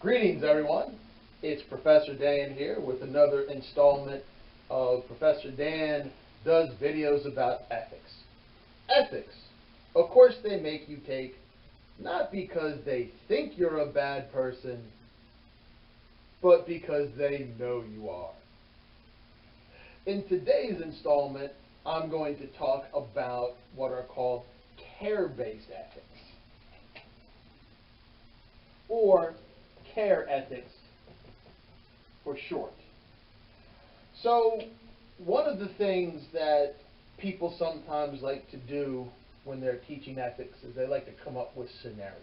Greetings, everyone. It's Professor Dan here with another installment of Professor Dan Does Videos About Ethics. Ethics, of course, they make you take not because they think you're a bad person, but because they know you are. In today's installment, I'm going to talk about what are called care-based ethics, or care ethics for short. So one of the things that people sometimes like to do when they're teaching ethics is they like to come up with scenarios.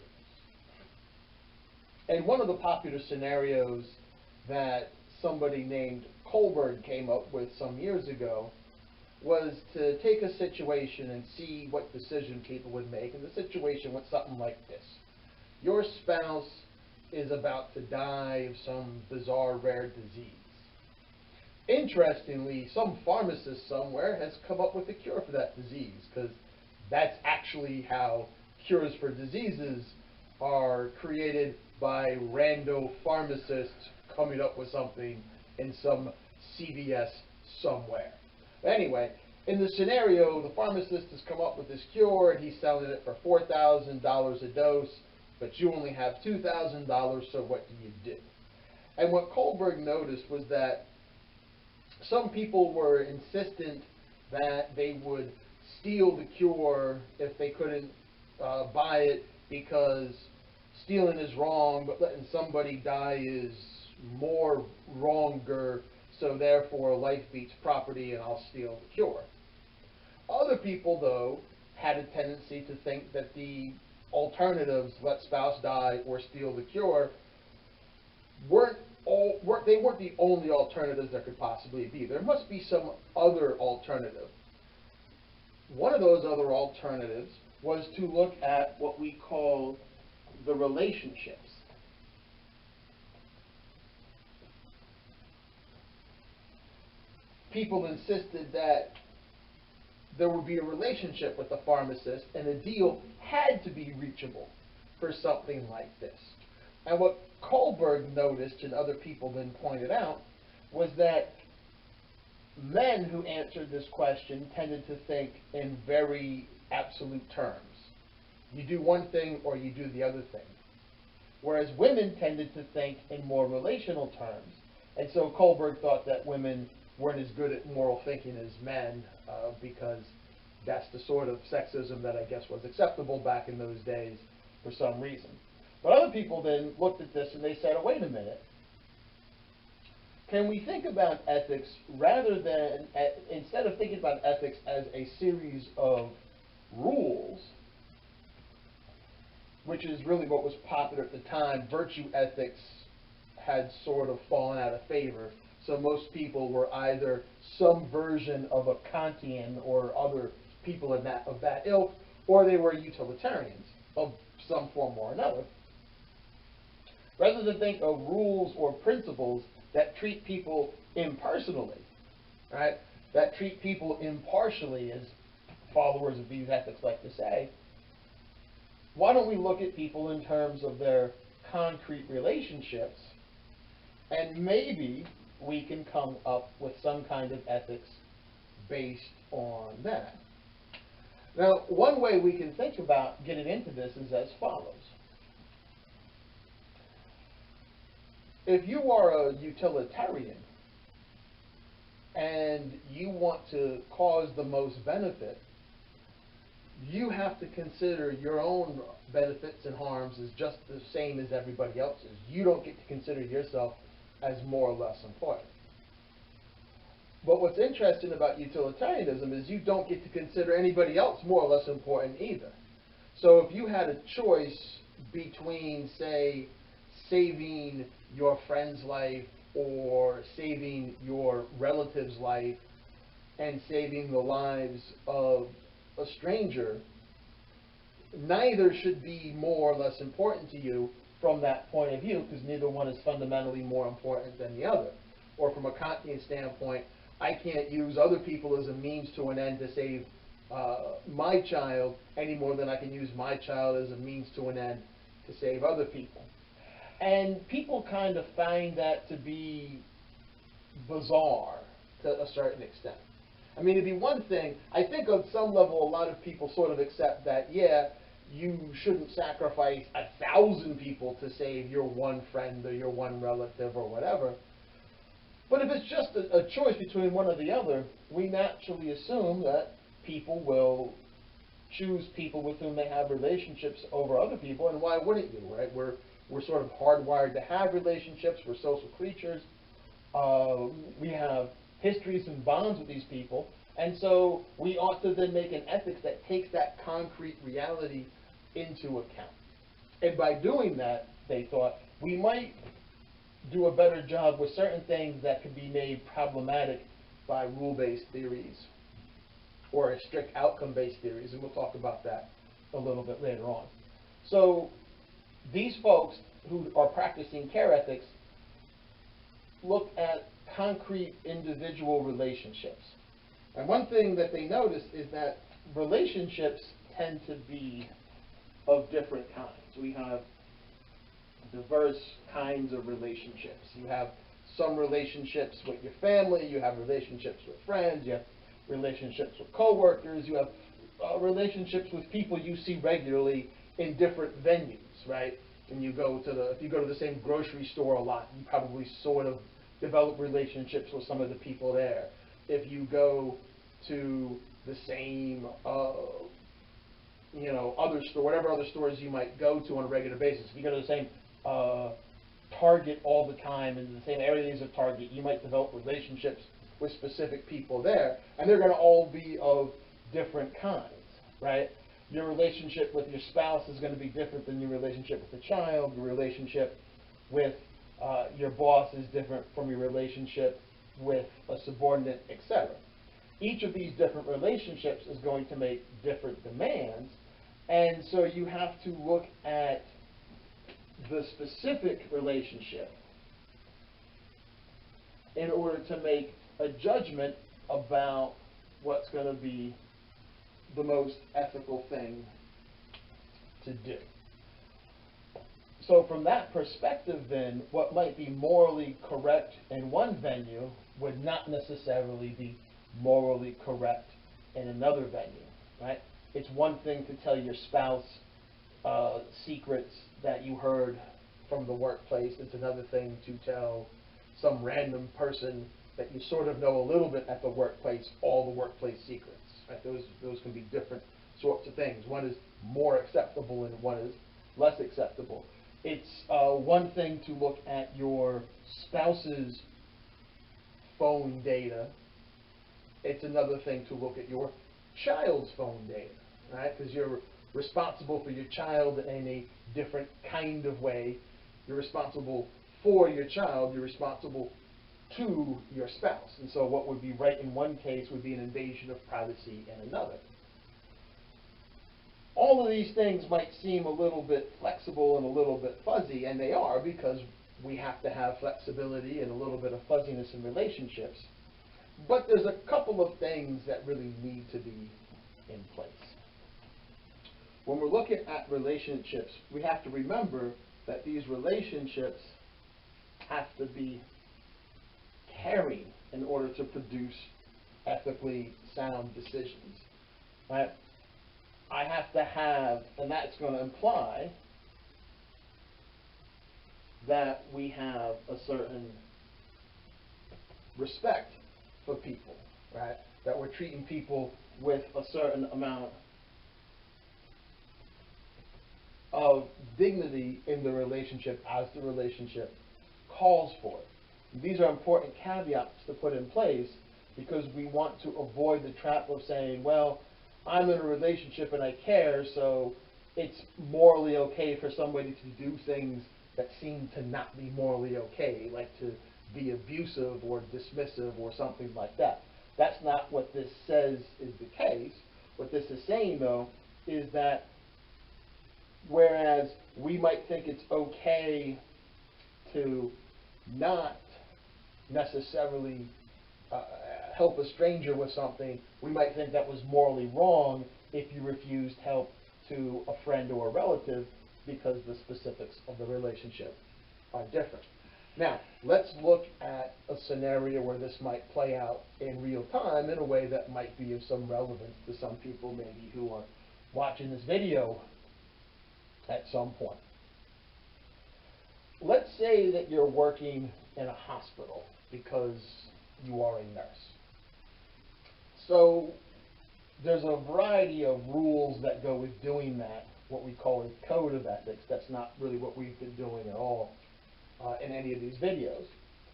And one of the popular scenarios that somebody named Kohlberg came up with some years ago was to take a situation and see what decision people would make. And the situation went something like this. Your spouse is about to die of some bizarre rare disease. Interestingly, some pharmacist somewhere has come up with a cure for that disease, because that's actually how cures for diseases are created, by rando pharmacists coming up with something in some CVS somewhere. Anyway, in the scenario, the pharmacist has come up with this cure and he's selling it for $4,000 a dose, but you only have $2,000, so what do? And what Kohlberg noticed was that some people were insistent that they would steal the cure if they couldn't buy it, because stealing is wrong, but letting somebody die is more wronger, so therefore life beats property and I'll steal the cure. Other people, though, had a tendency to think that the alternatives, let spouse die or steal the cure, weren't the only alternatives there could possibly be. There must be some other alternative. One of those other alternatives was to look at what we call the relationships. People insisted that there would be a relationship with the pharmacist, and a deal had to be reachable for something like this. And what Kohlberg noticed, and other people then pointed out, was that men who answered this question tended to think in very absolute terms. You do one thing or you do the other thing. Whereas women tended to think in more relational terms. And so Kohlberg thought that women weren't as good at moral thinking as men, because that's the sort of sexism that I guess was acceptable back in those days for some reason. But other people then looked at this and they said, oh, wait a minute. Can we think about ethics rather than, instead of thinking about ethics as a series of rules, which is really what was popular at the time, virtue ethics had sort of fallen out of favor. So most people were either some version of a Kantian or other people of that ilk, or they were utilitarians of some form or another. Rather than think of rules or principles that treat people impersonally, right? That treat people impartially, as followers of these ethics like to say, why don't we look at people in terms of their concrete relationships, and maybe we can come up with some kind of ethics based on that. Now, one way we can think about getting into this is as follows. If you are a utilitarian and you want to cause the most benefit, you have to consider your own benefits and harms as just the same as everybody else's. You don't get to consider yourself as more or less important. But what's interesting about utilitarianism is you don't get to consider anybody else more or less important either. So if you had a choice between, say, saving your friend's life or saving your relative's life and saving the lives of a stranger, neither should be more or less important to you from that point of view, because neither one is fundamentally more important than the other. Or from a Kantian standpoint, I can't use other people as a means to an end to save my child any more than I can use my child as a means to an end to save other people. And people kind of find that to be bizarre to a certain extent. I mean, it'd be one thing, I think on some level a lot of people sort of accept that, yeah, you shouldn't sacrifice 1,000 people to save your one friend or your one relative or whatever. But if it's just a choice between one or the other, we naturally assume that people will choose people with whom they have relationships over other people, and why wouldn't you, right? We're sort of hardwired to have relationships, we're social creatures, we have histories and bonds with these people, and so we ought to then make an ethics that takes that concrete reality into account. And by doing that, they thought, we might do a better job with certain things that could be made problematic by rule-based theories or strict outcome-based theories, and we'll talk about that a little bit later on. So these folks who are practicing care ethics look at concrete individual relationships. And one thing that they notice is that relationships tend to be of different kinds. We have diverse kinds of relationships. You have some relationships with your family, you have relationships with friends, you have relationships with coworkers, you have relationships with people you see regularly in different venues, right? And if you go to the same grocery store a lot, you probably sort of develop relationships with some of the people there. If you go to the same, other store, whatever other stores you might go to on a regular basis, if you go to the same Target all the time in the same areas of Target, you might develop relationships with specific people there, and they're going to all be of different kinds, right? Your relationship with your spouse is going to be different than your relationship with a child. Your relationship with your boss is different from your relationship with a subordinate, etc. Each of these different relationships is going to make different demands, and so you have to look at the specific relationship in order to make a judgment about what's going to be the most ethical thing to do. So from that perspective then, what might be morally correct in one venue would not necessarily be morally correct in another venue, right? It's one thing to tell your spouse secrets that you heard from the workplace. It's another thing to tell some random person that you sort of know a little bit at the workplace all the workplace secrets. Right? Those can be different sorts of things. One is more acceptable and one is less acceptable. It's one thing to look at your spouse's phone data. It's another thing to look at your child's phone data, right? Because you're responsible for your child in a different kind of way. You're responsible for your child. You're responsible to your spouse. And so what would be right in one case would be an invasion of privacy in another. All of these things might seem a little bit flexible and a little bit fuzzy, and they are, because we have to have flexibility and a little bit of fuzziness in relationships. But there's a couple of things that really need to be in place. When we're looking at relationships, we have to remember that these relationships have to be caring in order to produce ethically sound decisions. Right? I have to have, and that's going to imply that we have a certain respect for people, right? That we're treating people with a certain amount of dignity in the relationship as the relationship calls for it. These are important caveats to put in place because we want to avoid the trap of saying, well, I'm in a relationship and I care, so it's morally okay for somebody to do things that seem to not be morally okay, like to be abusive or dismissive or something like that. That's not what this says is the case. What this is saying, though, is that whereas we might think it's okay to not necessarily help a stranger with something, we might think that was morally wrong if you refused help to a friend or a relative because the specifics of the relationship are different. Now, let's look at a scenario where this might play out in real time in a way that might be of some relevance to some people maybe who are watching this video at some point. Let's say that you're working in a hospital because you are a nurse. So there's a variety of rules that go with doing that, what we call a code of ethics. That's not really what we've been doing at all in any of these videos.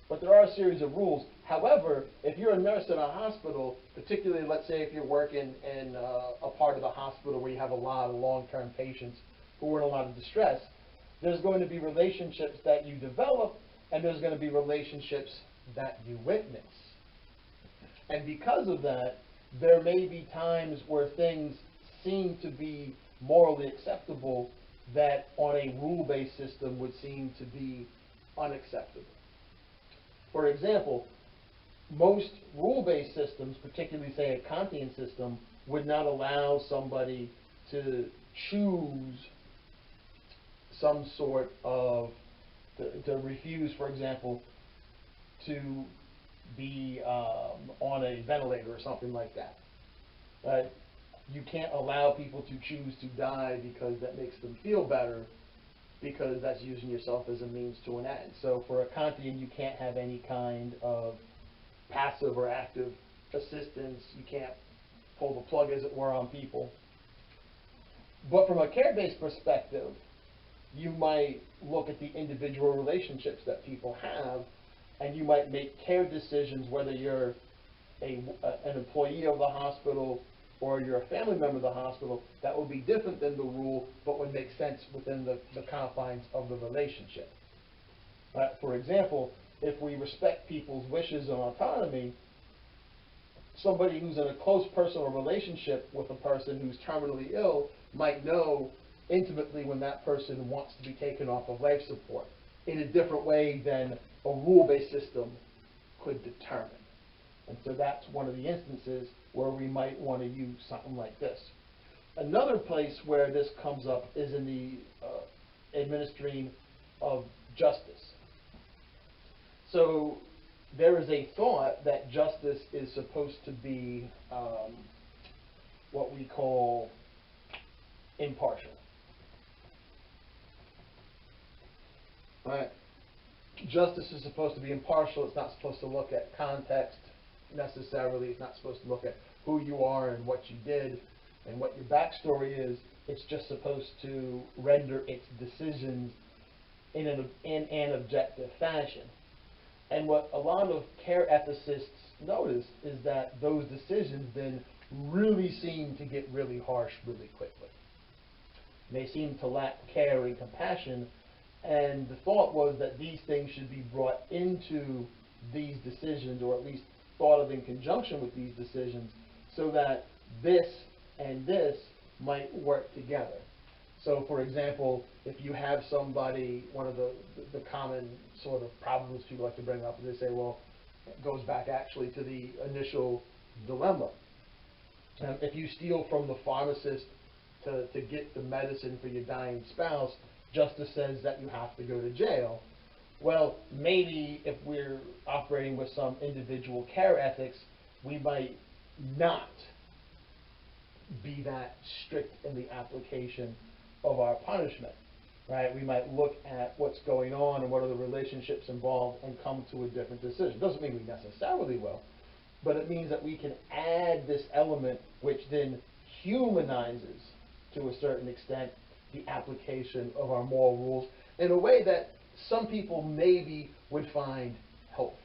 But there are a series of rules. However, if you're a nurse in a hospital, particularly let's say if you're working in a part of the hospital where you have a lot of long-term patients who are in a lot of distress, there's going to be relationships that you develop, and there's going to be relationships that you witness. And because of that, there may be times where things seem to be morally acceptable that on a rule-based system would seem to be unacceptable. For example, most rule-based systems, particularly say a Kantian system, would not allow somebody to choose some sort of, to refuse, for example, to be on a ventilator or something like that. You can't allow people to choose to die because that makes them feel better, because that's using yourself as a means to an end. So for a Kantian, you can't have any kind of passive or active assistance. You can't pull the plug, as it were, on people. But from a care-based perspective, you might look at the individual relationships that people have, and you might make care decisions, whether you're an employee of the hospital or you're a family member of the hospital, that will be different than the rule, but would make sense within the confines of the relationship. For example, if we respect people's wishes and autonomy, somebody who's in a close personal relationship with a person who's terminally ill might know intimately when that person wants to be taken off of life support in a different way than a rule-based system could determine. And so that's one of the instances where we might want to use something like this. Another place where this comes up is in the administering of justice. So there is a thought that justice is supposed to be what we call impartial. Right? Justice is supposed to be impartial. It's not supposed to look at context necessarily. It's not supposed to look at who you are and what you did and what your backstory is. It's just supposed to render its decisions in an objective fashion. And what a lot of care ethicists notice is that those decisions then really seem to get really harsh really quickly. They seem to lack care and compassion, and the thought was that these things should be brought into these decisions, or at least thought of in conjunction with these decisions, so that this and this might work together. So, for example, if you have somebody, one of the common sort of problems people like to bring up is they say, well, it goes back actually to the initial dilemma. If you steal from the pharmacist to get the medicine for your dying spouse, justice says that you have to go to jail. Well, maybe if we're operating with some individual care ethics, we might not be that strict in the application of our punishment, right? We might look at what's going on and what are the relationships involved and come to a different decision. Doesn't mean we necessarily will, but it means that we can add this element which then humanizes, to a certain extent, the application of our moral rules in a way that some people maybe would find helpful.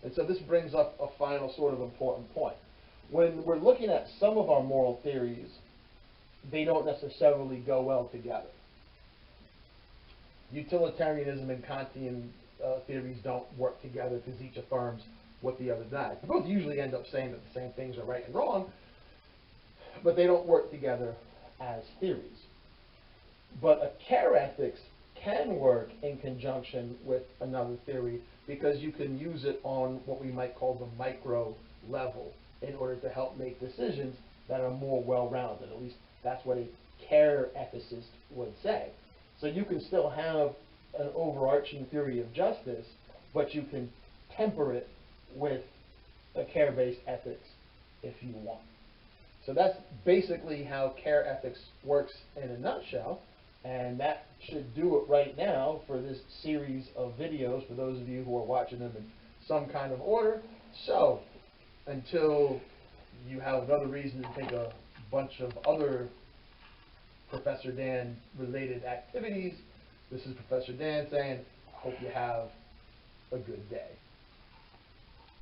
And so this brings up a final sort of important point. When we're looking at some of our moral theories, they don't necessarily go well together. Utilitarianism and Kantian theories don't work together because each affirms what the other does. They both usually end up saying that the same things are right and wrong, but they don't work together as theories. But a care ethics can work in conjunction with another theory because you can use it on what we might call the micro level in order to help make decisions that are more well-rounded. At least that's what a care ethicist would say. So you can still have an overarching theory of justice, but you can temper it with a care-based ethics if you want. So that's basically how care ethics works in a nutshell, and that should do it right now for this series of videos for those of you who are watching them in some kind of order. So, until you have another reason to take a bunch of other Professor Dan related activities, this is Professor Dan saying, I hope you have a good day.